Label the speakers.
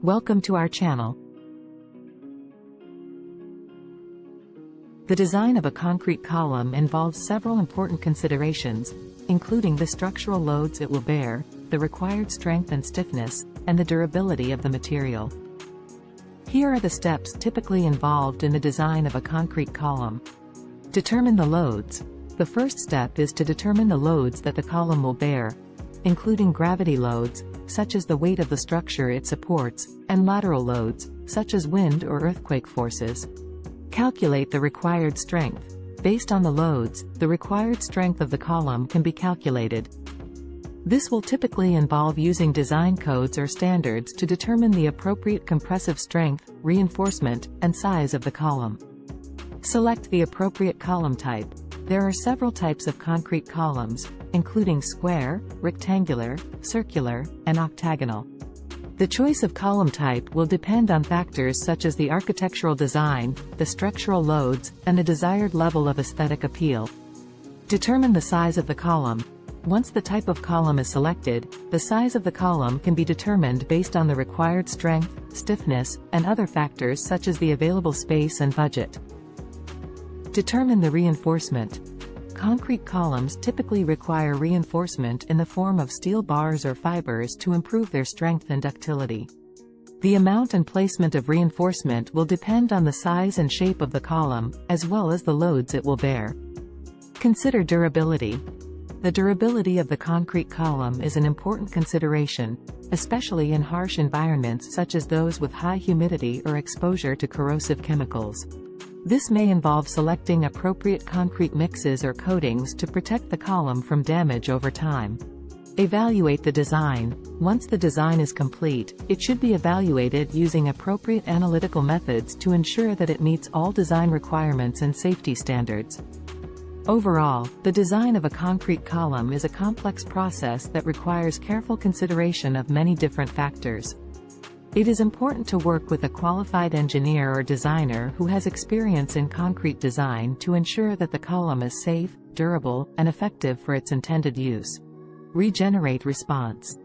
Speaker 1: Welcome to our channel. The design of a concrete column involves several important considerations, including the structural loads it will bear, the required strength and stiffness, and the durability of the material. Here are the steps typically involved in the design of a concrete column. Determine the loads. The first step is to determine the loads that the column will bear, including gravity loads, such as the weight of the structure it supports, and lateral loads, such as wind or earthquake forces. Calculate the required strength. Based on the loads, the required strength of the column can be calculated. This will typically involve using design codes or standards to determine the appropriate compressive strength, reinforcement, and size of the column. Select the appropriate column type. There are several types of concrete columns, including square, rectangular, circular, and octagonal. The choice of column type will depend on factors such as the architectural design, the structural loads, and the desired level of aesthetic appeal. Determine the size of the column. Once the type of column is selected, the size of the column can be determined based on the required strength, stiffness, and other factors such as the available space and budget. Determine the reinforcement. Concrete columns typically require reinforcement in the form of steel bars or fibers to improve their strength and ductility. The amount and placement of reinforcement will depend on the size and shape of the column, as well as the loads it will bear. Consider durability. The durability of the concrete column is an important consideration, especially in harsh environments such as those with high humidity or exposure to corrosive chemicals. This may involve selecting appropriate concrete mixes or coatings to protect the column from damage over time. Evaluate the design. Once the design is complete, it should be evaluated using appropriate analytical methods to ensure that it meets all design requirements and safety standards. Overall, the design of a concrete column is a complex process that requires careful consideration of many different factors. It is important to work with a qualified engineer or designer who has experience in concrete design to ensure that the column is safe, durable, and effective for its intended use. Regenerate response.